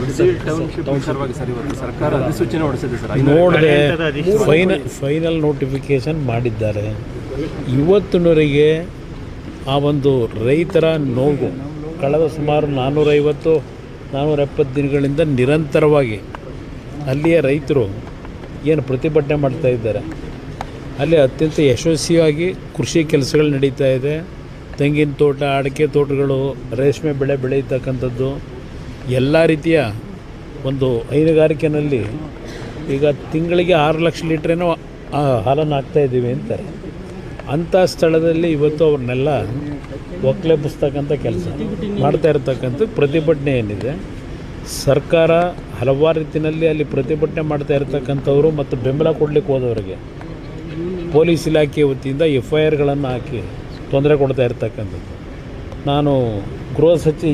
Township ವಿಚಾರವಾಗಿ sir ಇವತ್ತು ಸರ್ಕಾರ ಅಧಿಸೂಚನೆ ಹೊರಡಿಸಿದೆ ಸರ್. ನೋಡಿದೆ, ಫೈನಲ್ ನೋಟಿಫಿಕೇಶನ್ ಮಾಡಿದ್ದಾರೆ. ಇವತ್ತಿನವರೆಗೆ ಆ ಒಂದು ರೈತರ ನೋವು ಕಳೆದ ಸುಮಾರು 450-470 ದಿನಗಳಿಂದ ನಿರಂತರವಾಗಿ ಅಲ್ಲಿಯ ರೈತರು ಏನು ಪ್ರತಿಭಟನೆ ಮಾಡ್ತಾ ಇದ್ದಾರೆ. ಅಲ್ಲಿ ಅತ್ಯಂತ ಯಶಸ್ವಿಯಾಗಿ ಕೃಷಿ ಕೆಲಸಗಳು ನಡೀತಾ ಇದೆ. ತೆಂಗಿನ ತೋಟ, ಅಡಿಕೆ ತೋಟಗಳು, ರೇಷ್ಮೆ ಬೆಳೆ ಬೆಳೀತಕ್ಕಂಥದ್ದು, ಎಲ್ಲ ರೀತಿಯ ಒಂದು ಹೈನುಗಾರಿಕೆಯಲ್ಲಿ ಈಗ ತಿಂಗಳಿಗೆ 6 ಲಕ್ಷ ಲೀಟ್ರೇನೋ ಹಾಲನ್ನು ಹಾಕ್ತಾಯಿದ್ದೀವಿ ಅಂತಾರೆ. ಅಂಥ ಸ್ಥಳದಲ್ಲಿ ಇವತ್ತು ಅವ್ರನ್ನೆಲ್ಲ ಒಕ್ಕಲೆಬ್ಬಿಸ್ತಕ್ಕಂಥ ಕೆಲಸ ಮಾಡ್ತಾ ಇರತಕ್ಕಂಥ ಪ್ರತಿಭಟನೆ ಏನಿದೆ, ಸರ್ಕಾರ ಹಲವಾರು ರೀತಿಯಲ್ಲಿ ಅಲ್ಲಿ ಪ್ರತಿಭಟನೆ ಮಾಡ್ತಾ ಇರತಕ್ಕಂಥವರು ಮತ್ತು ಬೆಂಬಲ ಕೊಡಲಿಕ್ಕೆ ಹೋದವರಿಗೆ ಪೊಲೀಸ್ ಇಲಾಖೆ ವತಿಯಿಂದ FIRಗಳನ್ನು ಹಾಕಿ ತೊಂದರೆ ಕೊಡ್ತಾ ಇರ್ತಕ್ಕಂಥದ್ದು. ನಾನು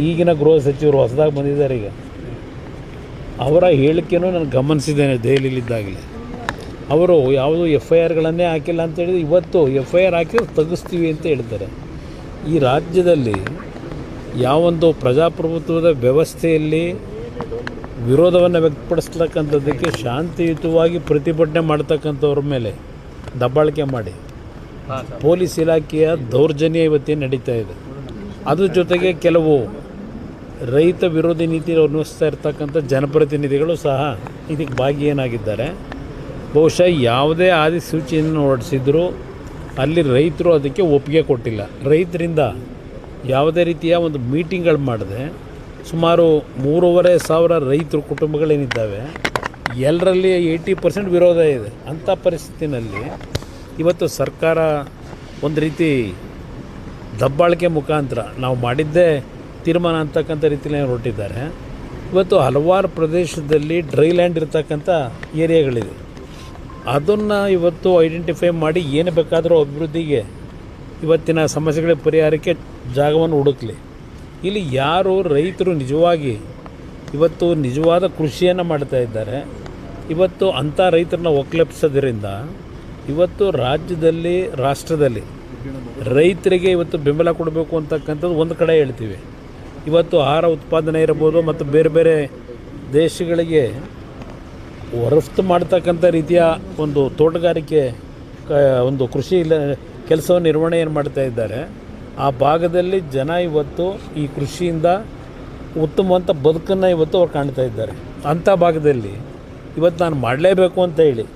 ಈಗಿನ ಗೃಹ ಸಚಿವರು ಹೊಸದಾಗಿ ಬಂದಿದ್ದಾರೆ, ಈಗ ಅವರ ಹೇಳಿಕೆನೂ ನಾನು ಗಮನಿಸಿದ್ದೇನೆ ದೆಹಲಿಯಲ್ಲಿದ್ದಾಗಲೇ. ಅವರು ಯಾವುದು FIRಗಳನ್ನೇ ಹಾಕಿಲ್ಲ ಅಂತೇಳಿದ್ರೆ ಇವತ್ತು FIR ಹಾಕಿ ತೆಗೆಸ್ತೀವಿ ಅಂತ ಹೇಳ್ತಾರೆ. ಈ ರಾಜ್ಯದಲ್ಲಿ ಯಾವೊಂದು ಪ್ರಜಾಪ್ರಭುತ್ವದ ವ್ಯವಸ್ಥೆಯಲ್ಲಿ ವಿರೋಧವನ್ನು ವ್ಯಕ್ತಪಡಿಸ್ತಕ್ಕಂಥದ್ದಕ್ಕೆ ಶಾಂತಿಯುತವಾಗಿ ಪ್ರತಿಭಟನೆ ಮಾಡ್ತಕ್ಕಂಥವ್ರ ಮೇಲೆ ದಬ್ಬಾಳಿಕೆ ಮಾಡಿ ಪೊಲೀಸ್ ಇಲಾಖೆಯ ದೌರ್ಜನ್ಯ ಇವತ್ತೇನು ನಡೀತಾ ಇದೆ. ಅದ್ರ ಜೊತೆಗೆ ಕೆಲವು ರೈತ ವಿರೋಧಿ ನೀತಿ ಅನುಸರಿಸ್ತಾ ಇರ್ತಕ್ಕಂಥ ಜನಪ್ರತಿನಿಧಿಗಳು ಸಹ ಇದಕ್ಕೆ ಭಾಗಿಯಾಗಿದ್ದಾರೆ. ಬಹುಶಃ ಯಾವುದೇ ಅಧಿಸೂಚನೆಯನ್ನು ಹೊರಡಿಸಿದ್ರು ಅಲ್ಲಿ ರೈತರು ಅದಕ್ಕೆ ಒಪ್ಪಿಗೆ ಕೊಟ್ಟಿಲ್ಲ. ರೈತರಿಂದ ಯಾವುದೇ ರೀತಿಯ ಒಂದು ಮೀಟಿಂಗ್ಗಳು ಮಾಡದೆ ಸುಮಾರು 3,500 ರೈತರು ಕುಟುಂಬಗಳೇನಿದ್ದಾವೆ ಎಲ್ಲರಲ್ಲಿ 80% ವಿರೋಧ ಇದೆ. ಅಂಥ ಪರಿಸ್ಥಿತಿನಲ್ಲಿ ಇವತ್ತು ಸರ್ಕಾರ ಒಂದು ರೀತಿ ದಬ್ಬಾಳಿಕೆ ಮುಖಾಂತರ ನಾವು ಮಾಡಿದ್ದೇ ತೀರ್ಮಾನ ಅಂತಕ್ಕಂಥ ರೀತಿಯಲ್ಲಿ ಹೊರಟಿದ್ದಾರೆ. ಇವತ್ತು ಹಲವಾರು ಪ್ರದೇಶದಲ್ಲಿ ಡ್ರೈ ಲ್ಯಾಂಡ್ ಇರ್ತಕ್ಕಂಥ ಏರಿಯಾಗಳಿದೆ. ಅದನ್ನು ಇವತ್ತು ಐಡೆಂಟಿಫೈ ಮಾಡಿ ಏನು ಬೇಕಾದರೂ ಅಭಿವೃದ್ಧಿಗೆ ಇವತ್ತಿನ ಸಮಸ್ಯೆಗಳ ಪರಿಹಾರಕ್ಕೆ ಜಾಗವನ್ನು ಹುಡುಕಲಿ. ಇಲ್ಲಿ ಯಾರು ರೈತರು ನಿಜವಾಗಿ ಇವತ್ತು ನಿಜವಾದ ಕೃಷಿಯನ್ನು ಮಾಡ್ತಾ ಇದ್ದಾರೆ, ಇವತ್ತು ಅಂಥ ರೈತರನ್ನ ಒಕ್ಕಲೆಬ್ಸೋದ್ರಿಂದ ಇವತ್ತು ರಾಜ್ಯದಲ್ಲಿ, ರಾಷ್ಟ್ರದಲ್ಲಿ ರೈತರಿಗೆ ಇವತ್ತು ಬೆಂಬಲ ಕೊಡಬೇಕು ಅಂತಕ್ಕಂಥದ್ದು ಒಂದು ಕಡೆ ಹೇಳ್ತೀವಿ. ಇವತ್ತು ಆಹಾರ ಉತ್ಪಾದನೆ ಇರ್ಬೋದು ಮತ್ತು ಬೇರೆ ಬೇರೆ ದೇಶಗಳಿಗೆ ರಫ್ತು ಮಾಡ್ತಕ್ಕಂಥ ರೀತಿಯ ಒಂದು ತೋಟಗಾರಿಕೆ ಒಂದು ಕೃಷಿ ಕೆಲಸವನ್ನು ನಿರ್ವಹಣೆ ಏನು ಮಾಡ್ತಾ ಇದ್ದಾರೆ, ಆ ಭಾಗದಲ್ಲಿ ಜನ ಇವತ್ತು ಈ ಕೃಷಿಯಿಂದ ಉತ್ತಮವಂತ ಬದುಕನ್ನು ಇವತ್ತು ಅವ್ರು ಕಾಣ್ತಾ ಇದ್ದಾರೆ. ಅಂಥ ಭಾಗದಲ್ಲಿ ಇವತ್ತು ನಾನು ಮಾಡಲೇಬೇಕು ಅಂತ ಹೇಳಿ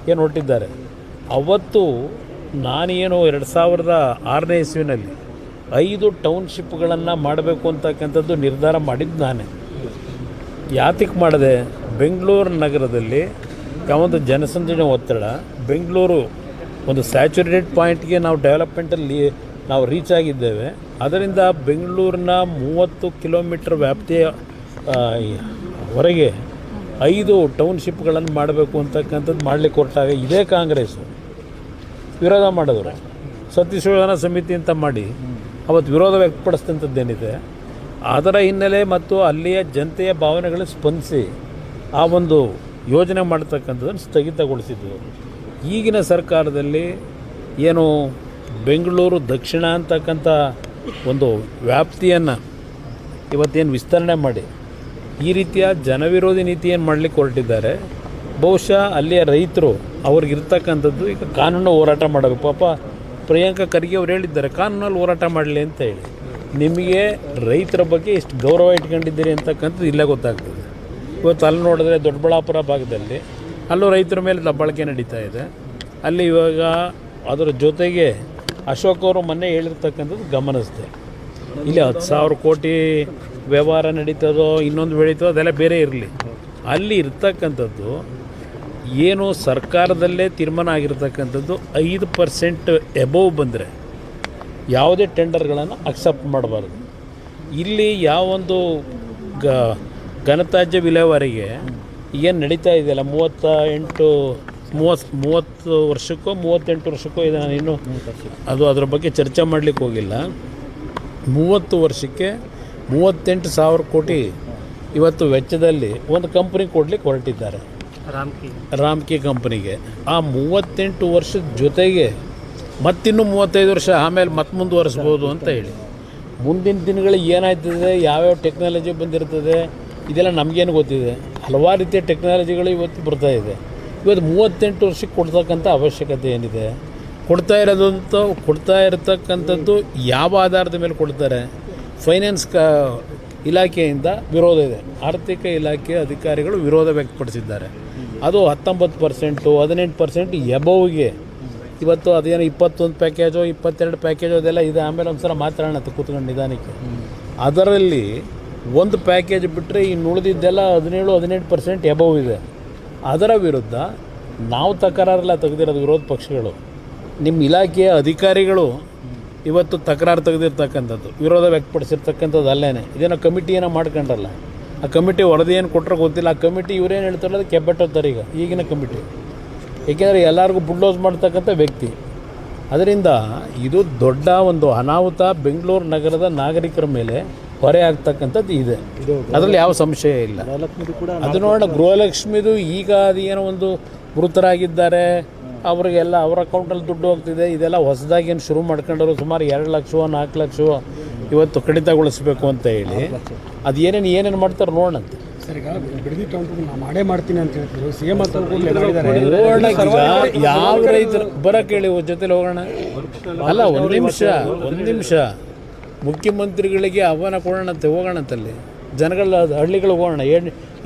ಏನು ಹೊರಟಿದ್ದಾರೆ. ಅವತ್ತು ನಾನೇನು 2006ನೇ ಇಸ್ವಿನಲ್ಲಿ 5 ಟೌನ್ಶಿಪ್ಗಳನ್ನು ಮಾಡಬೇಕು ಅಂತಕ್ಕಂಥದ್ದು ನಿರ್ಧಾರ ಮಾಡಿದ್ದು ನಾನೇ. ಯಾತಕ್ಕೆ ಮಾಡಿದೆ? ಬೆಂಗಳೂರು ನಗರದಲ್ಲಿ ಯಾವೊಂದು ಜನಸಂದಣಿ ಒತ್ತಡ, ಬೆಂಗಳೂರು ಒಂದು ಸ್ಯಾಚುರೇಟೆಡ್ ಪಾಯಿಂಟ್ಗೆ ನಾವು ಡೆವಲಪ್ಮೆಂಟಲ್ಲಿ ನಾವು ರೀಚ್ ಆಗಿದ್ದೇವೆ. ಅದರಿಂದ ಬೆಂಗಳೂರಿನ 30 ಕಿಲೋಮೀಟ್ರ್ ವ್ಯಾಪ್ತಿಯ ಹೊರಗೆ 5 ಟೌನ್ಶಿಪ್ಗಳನ್ನು ಮಾಡಬೇಕು ಅಂತಕ್ಕಂಥದ್ದು ಮಾಡಲಿಕ್ಕೆ ಹೊರಟಾಗ ಇದೇ ಕಾಂಗ್ರೆಸ್ಸು ವಿರೋಧ ಮಾಡಿದ್ರು. ಸತ್ಯಶೋಧನಾ ಸಮಿತಿ ಅಂತ ಮಾಡಿ ಅವತ್ತು ವಿರೋಧ ವ್ಯಕ್ತಪಡಿಸಿದಂಥದ್ದೇನಿದೆ ಅದರ ಹಿನ್ನೆಲೆ ಮತ್ತು ಅಲ್ಲಿಯ ಜನತೆಯ ಭಾವನೆಗಳು ಸ್ಪಂದಿಸಿ ಆ ಒಂದು ಯೋಜನೆ ಮಾಡ್ತಕ್ಕಂಥದ್ದನ್ನು ಸ್ಥಗಿತಗೊಳಿಸಿದ್ವು. ಈಗಿನ ಸರ್ಕಾರದಲ್ಲಿ ಏನು ಬೆಂಗಳೂರು ದಕ್ಷಿಣ ಅಂತಕ್ಕಂಥ ಒಂದು ವ್ಯಾಪ್ತಿಯನ್ನು ಇವತ್ತೇನು ವಿಸ್ತರಣೆ ಮಾಡಿ ಈ ರೀತಿಯ ಜನವಿರೋಧಿ ನೀತಿಯನ್ನು ಮಾಡಲಿಕ್ಕೆ ಹೊರಟಿದ್ದಾರೆ. ಬಹುಶಃ ಅಲ್ಲಿಯ ರೈತರು ಅವ್ರಿಗಿರ್ತಕ್ಕಂಥದ್ದು ಈಗ ಕಾನೂನು ಹೋರಾಟ ಮಾಡಬೇಕು. ಪಾಪ ಪ್ರಿಯಾಂಕಾ ಖರ್ಗೆ ಅವ್ರು ಹೇಳಿದ್ದಾರೆ ಕಾನೂನಲ್ಲಿ ಹೋರಾಟ ಮಾಡಲಿ ಅಂತ ಹೇಳಿ. ನಿಮಗೆ ರೈತರ ಬಗ್ಗೆ ಎಷ್ಟು ಗೌರವ ಇಟ್ಕೊಂಡಿದ್ದೀರಿ ಅಂತಕ್ಕಂಥದ್ದು ಇಲ್ಲೇ ಗೊತ್ತಾಗ್ತದೆ. ಇವತ್ತು ಅಲ್ಲಿ ನೋಡಿದ್ರೆ ದೊಡ್ಡಬಳ್ಳಾಪುರ ಭಾಗದಲ್ಲಿ ಅಲ್ಲೂ ರೈತರ ಮೇಲೆ ದಬ್ಬಾಳಿಕೆ ನಡೀತಾ ಇದೆ. ಅಲ್ಲಿ ಇವಾಗ ಅದರ ಜೊತೆಗೆ ಅಶೋಕ್ ಅವರು ಮೊನ್ನೆ ಹೇಳಿರ್ತಕ್ಕಂಥದ್ದು ಗಮನಿಸಿದೆ. ಇಲ್ಲಿ 10,000 ಕೋಟಿ ವ್ಯವಹಾರ ನಡೀತದೋ ಇನ್ನೊಂದು ಬೆಳೀತದೋ ಅದೆಲ್ಲ ಬೇರೆ ಇರಲಿ. ಅಲ್ಲಿ ಇರ್ತಕ್ಕಂಥದ್ದು ಏನು ಸರ್ಕಾರದಲ್ಲೇ ತೀರ್ಮಾನ ಆಗಿರ್ತಕ್ಕಂಥದ್ದು 5% ಎಬೋವ್ ಬಂದರೆ ಯಾವುದೇ ಟೆಂಡರ್ಗಳನ್ನು ಅಕ್ಸೆಪ್ಟ್ ಮಾಡಬಾರ್ದು. ಇಲ್ಲಿ ಯಾವೊಂದು ಘನತ್ಯಾಜ್ಯ ವಿಲೇವಾರಿಗೆ ಏನು ನಡೀತಾ ಇದೆಯಲ್ಲ 30 ವರ್ಷಕ್ಕೋ 38 ವರ್ಷಕ್ಕೋ ಇದೆ. ನಾನು ಇನ್ನೂ ಅದರ ಬಗ್ಗೆ ಚರ್ಚೆ ಮಾಡಲಿಕ್ಕೆ ಹೋಗಿಲ್ಲ. 30 ವರ್ಷಕ್ಕೆ 38,000 ಕೋಟಿ ಇವತ್ತು ವೆಚ್ಚದಲ್ಲಿ ಒಂದು ಕಂಪ್ನಿ ಕೊಡಲಿಕ್ಕೆ ಹೊರಟಿದ್ದಾರೆ, ರಾಮ್ಕಿ ಕಂಪ್ನಿಗೆ. ಆ 38 ವರ್ಷದ ಜೊತೆಗೆ ಮತ್ತಿನ್ನೂ 35 ವರ್ಷ ಆಮೇಲೆ ಮತ್ತೆ ಮುಂದುವರಿಸ್ಬೋದು ಅಂತ ಹೇಳಿ. ಮುಂದಿನ ದಿನಗಳಿಗೆ ಏನಾಯ್ತದೆ, ಯಾವ್ಯಾವ ಟೆಕ್ನಾಲಜಿ ಬಂದಿರ್ತದೆ, ಇದೆಲ್ಲ ನಮಗೇನು ಗೊತ್ತಿದೆ. ಹಲವಾರು ರೀತಿಯ ಟೆಕ್ನಾಲಜಿಗಳು ಇವತ್ತು ಬರ್ತಾ ಇದೆ. ಇವತ್ತು 38 ವರ್ಷಕ್ಕೆ ಕೊಡ್ತಕ್ಕಂಥ ಅವಶ್ಯಕತೆ ಏನಿದೆ? ಕೊಡ್ತಾ ಇರತಕ್ಕಂಥದ್ದು ಯಾವ ಆಧಾರದ ಮೇಲೆ ಕೊಡ್ತಾರೆ? ಫೈನಾನ್ಸ್ ಇಲಾಖೆಯಿಂದ ವಿರೋಧ ಇದೆ. ಆರ್ಥಿಕ ಇಲಾಖೆ ಅಧಿಕಾರಿಗಳು ವಿರೋಧ ವ್ಯಕ್ತಪಡಿಸಿದ್ದಾರೆ. ಅದು 19%, 18% ಎಬವ್ಗೆ. ಇವತ್ತು ಅದೇನೋ 21 ಪ್ಯಾಕೇಜೋ 22 ಪ್ಯಾಕೇಜೋ ಅದೆಲ್ಲ ಇದೆ. ಆಮೇಲೆ ಒಂದು ಸಲ ಮಾತಾಡೋಣ ಕೂತ್ಕೊಂಡು ನಿಧಾನಕ್ಕೆ. ಅದರಲ್ಲಿ ಒಂದು ಪ್ಯಾಕೇಜ್ ಬಿಟ್ಟರೆ ಇನ್ನು ಉಳಿದಿದ್ದೆಲ್ಲ 17-18% ಎಬವ್ ಇದೆ. ಅದರ ವಿರುದ್ಧ ನಾವು ತಕರಾರೆಲ್ಲ ತೆಗೆದಿರೋದು ವಿರೋಧ ಪಕ್ಷಗಳು. ನಿಮ್ಮ ಇಲಾಖೆಯ ಅಧಿಕಾರಿಗಳು ಇವತ್ತು ತಕರಾರು ತೆಗೆದಿರ್ತಕ್ಕಂಥದ್ದು, ವಿರೋಧ ವ್ಯಕ್ತಪಡಿಸಿರ್ತಕ್ಕಂಥದ್ದು ಅಲ್ಲೇನೆ. ಇದೇನೋ ಕಮಿಟಿ ಏನೋ ಮಾಡ್ಕೊಂಡ್ರಲ್ಲ, ಆ ಕಮಿಟಿ ವರದಿ ಏನು ಕೊಟ್ಟರೆ ಗೊತ್ತಿಲ್ಲ. ಆ ಕಮಿಟಿ ಇವರೇನು ಹೇಳ್ತಾರಲ್ಲ ಅದು ಕೆಬ್ಬೆಟ್ಟೋಗ್ತಾರೆ ಈಗಿನ ಕಮಿಟಿ. ಏಕೆಂದರೆ ಎಲ್ಲರಿಗೂ ಬುಲ್ಡೋಸ್ ಮಾಡ್ತಕ್ಕಂಥ ವ್ಯಕ್ತಿ. ಅದರಿಂದ ಇದು ದೊಡ್ಡ ಒಂದು ಅನಾಹುತ ಬೆಂಗಳೂರು ನಗರದ ನಾಗರಿಕರ ಮೇಲೆ ಹೊರೆ ಆಗ್ತಕ್ಕಂಥದ್ದು ಇದೆ. ಅದರಲ್ಲಿ ಯಾವ ಸಂಶಯ ಇಲ್ಲ. ಅದು ನೋಡೋಣ, ಗೃಹಲಕ್ಷ್ಮಿದು ಈಗ ಅದೇನೋ ಒಂದು ಮೃತರಾಗಿದ್ದಾರೆ, ಅವರಿಗೆಲ್ಲ ಅವ್ರ ಅಕೌಂಟಲ್ಲಿ ದುಡ್ಡು ಹೋಗ್ತಿದೆ. ಇದೆಲ್ಲ ಹೊಸದಾಗಿ ಏನು ಶುರು ಮಾಡ್ಕೊಂಡವರು ಸುಮಾರು 2 ಲಕ್ಷ 4 ಲಕ್ಷ ಇವತ್ತು ಕಡಿತಗೊಳಿಸಬೇಕು ಅಂತ ಹೇಳಿ ಅದು ಏನೇನು ಮಾಡ್ತಾರೆ ನೋಡೋಣಂತೆ. ಸರ್, ಈಗ ಬಿಡದಿ ಟೌನ್ ಮಾಡೇ ಮಾಡ್ತೀನಿ ಅಂತ ಹೇಳ್ತಿದ್ರು CM ಯಾವ ರೈತರು ಬರೋಕೆ ಹೇಳಿ ಜೊತೆಲಿ ಹೋಗೋಣ. ಅಲ್ಲ, ಒಂದು ನಿಮಿಷ ಮುಖ್ಯಮಂತ್ರಿಗಳಿಗೆ ಆಹ್ವಾನ ಕೊಡೋಣಂತೆ, ಹೋಗೋಣಂತಲ್ಲಿ ಜನಗಳ ಹಳ್ಳಿಗಳಿಗೆ ಹೋಗೋಣ.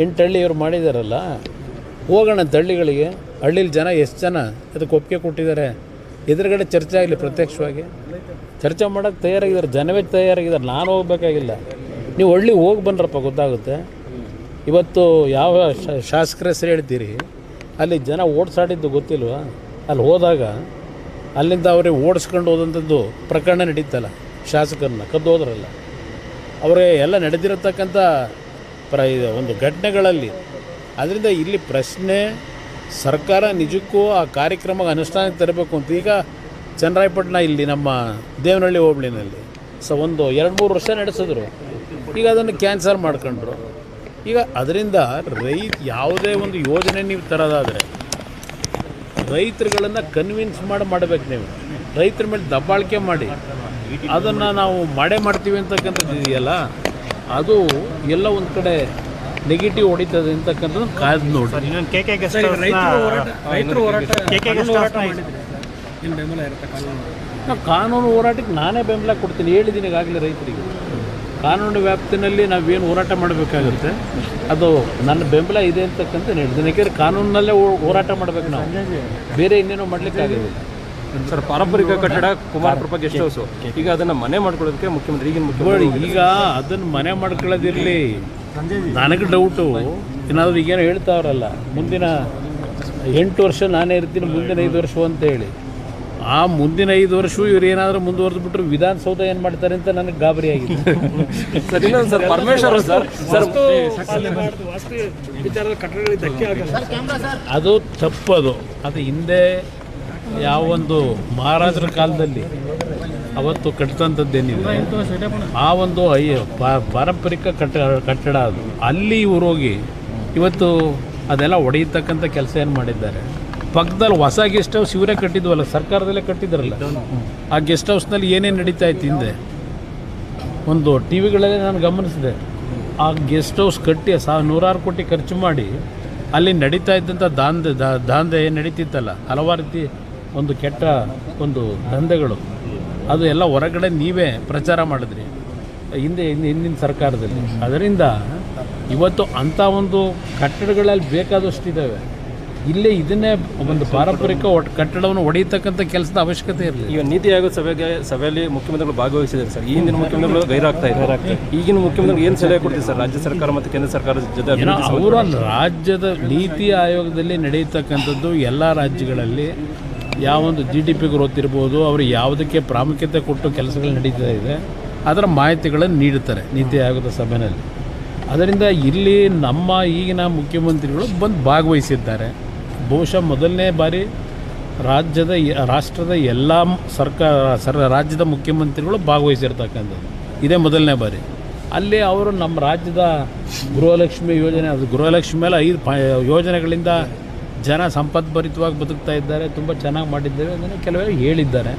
8 ಹಳ್ಳಿ ಇವ್ರು ಮಾಡಿದಾರಲ್ಲ, ಹೋಗೋಣಂತೆ ಹಳ್ಳಿಗಳಿಗೆ. ಹಳ್ಳಿಲಿ ಜನ ಎಷ್ಟು ಜನ ಅದಕ್ಕೆ ಒಪ್ಪಿಗೆ ಕೊಟ್ಟಿದ್ದಾರೆ? ಎದುರುಗಡೆ ಚರ್ಚೆ ಆಗಲಿ, ಪ್ರತ್ಯಕ್ಷವಾಗಿ ಚರ್ಚೆ ಮಾಡೋಕ್ಕೆ ತಯಾರಾಗಿದ್ದಾರೆ, ಜನವೇ ತಯಾರಾಗಿದ್ದಾರೆ. ನಾನು ಹೋಗ್ಬೇಕಾಗಿಲ್ಲ, ನೀವು ಹಳ್ಳಿಗೆ ಹೋಗಿ ಬಂದ್ರಪ್ಪ, ಗೊತ್ತಾಗುತ್ತೆ. ಇವತ್ತು ಯಾವ ಶಾಸಕರ ಹೆಸರು ಹೇಳ್ತೀರಿ, ಅಲ್ಲಿ ಜನ ಓಡಿಸಾಡಿದ್ದು ಗೊತ್ತಿಲ್ವಾ? ಅಲ್ಲಿ ಹೋದಾಗ ಅಲ್ಲಿಂದ ಅವ್ರಿಗೆ ಓಡಿಸ್ಕೊಂಡು ಹೋದಂಥದ್ದು ಪ್ರಕರಣ ನಡೀತಲ್ಲ, ಶಾಸಕರನ್ನ ಕದ್ದು ಹೋದ್ರಲ್ಲ, ಅವರೇ ಎಲ್ಲ ನಡೆದಿರತಕ್ಕಂಥ ಒಂದು ಘಟನೆಗಳಲ್ಲಿ. ಅದರಿಂದ ಇಲ್ಲಿ ಪ್ರಶ್ನೆ, ಸರ್ಕಾರ ನಿಜಕ್ಕೂ ಆ ಕಾರ್ಯಕ್ರಮಕ್ಕೆ ಅನುಷ್ಠಾನಕ್ಕೆ ತರಬೇಕು ಅಂತ. ಈಗ ಚನ್ನರಾಯಪಟ್ಟಣ ಇಲ್ಲಿ ನಮ್ಮ ದೇವನಹಳ್ಳಿ ಹೋಬಳಿನಲ್ಲಿ ಒಂದು 2-3 ವರ್ಷ ನಡೆಸಿದ್ರು. ಈಗ ಅದನ್ನು ಕ್ಯಾನ್ಸಲ್ ಮಾಡ್ಕೊಂಡ್ರು. ಈಗ ಅದರಿಂದ ಯಾವುದೇ ಒಂದು ಯೋಜನೆ ನೀವು ತರೋದಾದರೆ ರೈತರುಗಳನ್ನು ಕನ್ವಿನ್ಸ್ ಮಾಡಬೇಕು. ನೀವು ರೈತರ ಮೇಲೆ ದಬ್ಬಾಳಿಕೆ ಮಾಡಿ ಅದನ್ನು ನಾವು ಮಾಡ್ತೀವಿ ಅಂತಕ್ಕಂಥದ್ದು ಇದೆಯಲ್ಲ, ಅದು ಎಲ್ಲ ಒಂದು ಕಡೆ ನೆಗೆಟಿವ್ ಹೊಡಿತದೆ ಅಂತಕ್ಕಂಥದ್ದು ಕಾಯ್ದು ನೋಡಿ. ನಾವು ಕಾನೂನು ಹೋರಾಟಕ್ಕೆ ನಾನೇ ಬೆಂಬಲ ಕೊಡ್ತೀನಿ, ಹೇಳಿದ್ದೀನಿ ಈಗಾಗಲೇ. ರೈತರಿಗೆ ಕಾನೂನು ವ್ಯಾಪ್ತಿನಲ್ಲಿ ನಾವೇನು ಹೋರಾಟ ಮಾಡಬೇಕಾಗುತ್ತೆ ಅದು ನನ್ನ ಬೆಂಬಲ ಇದೆ ಅಂತಕ್ಕಂಥ ಹೇಳಿದ್ದೀನಿ. ಯಾಕೆಂದರೆ ಕಾನೂನಿನಲ್ಲೇ ಹೋರಾಟ ಮಾಡಬೇಕು ನಾವು, ಬೇರೆ ಇನ್ನೇನೋ ಮಾಡಲಿಕ್ಕಾಗೋದಿಲ್ಲ. ಸರ್, ಪಾರಂಪರಿಕ ಕಟ್ಟಡ ಕುಮಾರಕೃಪ ಗೆಸ್ಟ್ ಹೌಸು, ಈಗ ಅದನ್ನು ಮನೆ ಮಾಡ್ಕೊಳ್ಳೋದಕ್ಕೆ ಮುಖ್ಯಮಂತ್ರಿ ಈಗ ಅದನ್ನು ಮನೆ ಮಾಡ್ಕೊಳ್ಳೋದಿರಲಿ. ನನಗೆ ಡೌಟು, ಏನಾದರೂ ಈಗೇನೋ ಹೇಳ್ತಾವ್ರಲ್ಲ, ಮುಂದಿನ 8 ವರ್ಷ ನಾನೇ ಇರ್ತೀನಿ, ಮುಂದಿನ 5 ವರ್ಷ ಅಂತ ಹೇಳಿ. ಆ ಮುಂದಿನ 5 ವರ್ಷವೂ ಇವ್ರು ಏನಾದರೂ ಮುಂದುವರೆದು ಬಿಟ್ಟರು ವಿಧಾನಸೌಧ ಏನು ಮಾಡ್ತಾರೆ ಅಂತ ನನಗೆ ಗಾಬರಿ ಆಗಿದೆ. ಸರ್, ಇನ್ನೊಂದು ಸರ್, ಪರಮೇಶ್ವರ್ ಸರ್ ಅದು ತಪ್ಪದು. ಅದು ಹಿಂದೆ ಯಾವೊಂದು ಮಹಾರಾಜರ ಕಾಲದಲ್ಲಿ ಅವತ್ತು ಕಟ್ಟಿದಂಥದ್ದೇನಿದೆ, ಆ ಒಂದು ಪಾರಂಪರಿಕ ಕಟ್ಟಡ ಅದು. ಅಲ್ಲಿ ಇವ್ರು ಹೋಗಿ ಇವತ್ತು ಅದೆಲ್ಲ ಒಡೆಯತಕ್ಕಂಥ ಕೆಲಸ ಏನು ಮಾಡಿದ್ದಾರೆ. ಪಕ್ಕದಲ್ಲಿ ಹೊಸ ಗೆಸ್ಟ್ ಹೌಸ್ ಇವರೇ ಕಟ್ಟಿದ್ವಲ್ಲ, ಸರ್ಕಾರದಲ್ಲೇ ಕಟ್ಟಿದ್ರಲ್ಲ. ಆ ಗೆಸ್ಟ್ ಹೌಸ್ನಲ್ಲಿ ಏನೇನು ನಡೀತಾ ಇತ್ತು ಹಿಂದೆ, ಒಂದು ಟಿ ವಿಗಳಲ್ಲೇ ನಾನು ಗಮನಿಸಿದೆ. ಆ ಗೆಸ್ಟ್ ಹೌಸ್ ಕಟ್ಟಿ 100 ಕೋಟಿ ಖರ್ಚು ಮಾಡಿ ಅಲ್ಲಿ ನಡೀತಾ ಇದ್ದಂಥ ದಾಂಧೆ ಏನು ನಡೀತಿತ್ತಲ್ಲ, ಹಲವಾರು ರೀತಿ ಒಂದು ಕೆಟ್ಟ ಒಂದು ದಂಧೆಗಳು, ಅದು ಎಲ್ಲ ಹೊರಗಡೆ ನೀವೇ ಪ್ರಚಾರ ಮಾಡಿದ್ರಿ ಹಿಂದಿನ ಸರ್ಕಾರದಲ್ಲಿ. ಅದರಿಂದ ಇವತ್ತು ಅಂಥ ಒಂದು ಕಟ್ಟಡಗಳಲ್ಲಿ ಬೇಕಾದಷ್ಟಿದ್ದಾವೆ. ಇಲ್ಲೇ ಇದನ್ನೇ ಒಂದು ಪಾರಂಪರಿಕ ಕಟ್ಟಡವನ್ನು ಒಡೆಯತಕ್ಕಂಥ ಕೆಲಸದ ಅವಶ್ಯಕತೆ ಇರಲಿ. ಈಗ ನೀತಿ ಆಯೋಗ ಸಭೆಯಲ್ಲಿ ಮುಖ್ಯಮಂತ್ರಿಗಳು ಭಾಗವಹಿಸಿದ್ದಾರೆ ಸರ್. ಹಿಂದಿನ ಮುಖ್ಯಮಂತ್ರಿಗಳು ಗೈರಾಗ್ತಾ ಇದ್ದಾರೆ. ಈಗಿನ ಮುಖ್ಯಮಂತ್ರಿಗಳು ಏನು ಸಲಹೆ ಕೊಡ್ತೀವಿ ಸರ್ ರಾಜ್ಯ ಸರ್ಕಾರ ಮತ್ತು ಕೇಂದ್ರ ಸರ್ಕಾರದ ಜೊತೆ? ಅವರ ರಾಜ್ಯದ ನೀತಿ ಆಯೋಗದಲ್ಲಿ ನಡೆಯತಕ್ಕಂಥದ್ದು ಎಲ್ಲ ರಾಜ್ಯಗಳಲ್ಲಿ ಯಾವೊಂದು GDP ಗ್ರೋತ್ ಇರ್ಬೋದು, ಅವರು ಯಾವುದಕ್ಕೆ ಪ್ರಾಮುಖ್ಯತೆ ಕೊಟ್ಟು ಕೆಲಸಗಳು ನಡೀತಾ ಇದೆ ಅದರ ಮಾಹಿತಿಗಳನ್ನು ನೀಡುತ್ತಾರೆ ನೀತಿ ಆಯೋಗದ ಸಭೆಯಲ್ಲಿ. ಅದರಿಂದ ಇಲ್ಲಿ ನಮ್ಮ ಈಗಿನ ಮುಖ್ಯಮಂತ್ರಿಗಳು ಬಂದು ಭಾಗವಹಿಸಿದ್ದಾರೆ. ಬಹುಶಃ ಮೊದಲನೇ ಬಾರಿ ರಾಷ್ಟ್ರದ ಎಲ್ಲ ರಾಜ್ಯದ ಮುಖ್ಯಮಂತ್ರಿಗಳು ಭಾಗವಹಿಸಿರ್ತಕ್ಕಂಥದ್ದು ಇದೇ ಮೊದಲನೇ ಬಾರಿ. ಅಲ್ಲಿ ಅವರು ನಮ್ಮ ರಾಜ್ಯದ ಗೃಹಲಕ್ಷ್ಮಿ ಯೋಜನೆ, ಅದು ಗೃಹಲಕ್ಷ್ಮಿ ಮೇಲೆ 5 ಯೋಜನೆಗಳಿಂದ ಜನ ಸಂಪದ್ಭರಿತವಾಗಿ ಬದುಕ್ತಾ ಇದ್ದಾರೆ, ತುಂಬ ಚೆನ್ನಾಗಿ ಮಾಡಿದ್ದೇವೆ ಅದನ್ನು ಕೆಲವರು ಹೇಳಿದ್ದಾರೆ.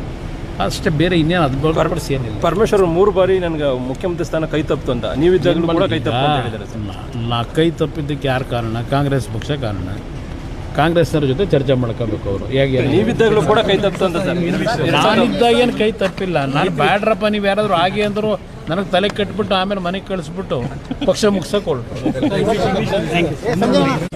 ಅಷ್ಟೇ, ಬೇರೆ ಇನ್ನೇನು ಅದು ಹೊರಪಡಿಸಿ ಏನಿಲ್ಲ. ಪರಮೇಶ್ವರ್ 3 ಬಾರಿ ನನಗೆ ಮುಖ್ಯಮಂತ್ರಿ ಸ್ಥಾನ ಕೈ ತಪ್ಪಿತು ಅಂತ, ನೀವಿದ್ದಾಗಲೂ ಕೂಡ ಕೈ ತಪ್ಪು ಅಂತ ಹೇಳಿದ್ದಾರೆ ಸರ್. ನಾ ಕೈ ತಪ್ಪಿದ್ದಕ್ಕೆ ಯಾರು ಕಾರಣ? ಕಾಂಗ್ರೆಸ್ ಪಕ್ಷ ಕಾರಣ. ಕಾಂಗ್ರೆಸ್ನವ್ರ ಜೊತೆ ಚರ್ಚೆ ಮಾಡ್ಕೋಬೇಕು ಅವರು. ಹೇಗೆ ನೀವಿದ್ದಾಗಲೂ ಕೂಡ ಕೈ ತಪ್ಪಿತು ಅಂತ ಸರ್. ನಾನಿದ್ದಾಗ ಏನು ಕೈ ತಪ್ಪಿಲ್ಲ. ನಾನು ಬ್ಯಾಡ್ರಪ್ಪ ನೀವು ಯಾರಾದರೂ ಆಗಿ ಅಂದರು ನನಗೆ ತಲೆ ಕಟ್ಬಿಟ್ಟು ಆಮೇಲೆ ಮನೆಗೆ ಕಳಿಸ್ಬಿಟ್ಟು ಪಕ್ಷ ಮುಗ್ಸಕ್ಕೆ ಹೊರಟು.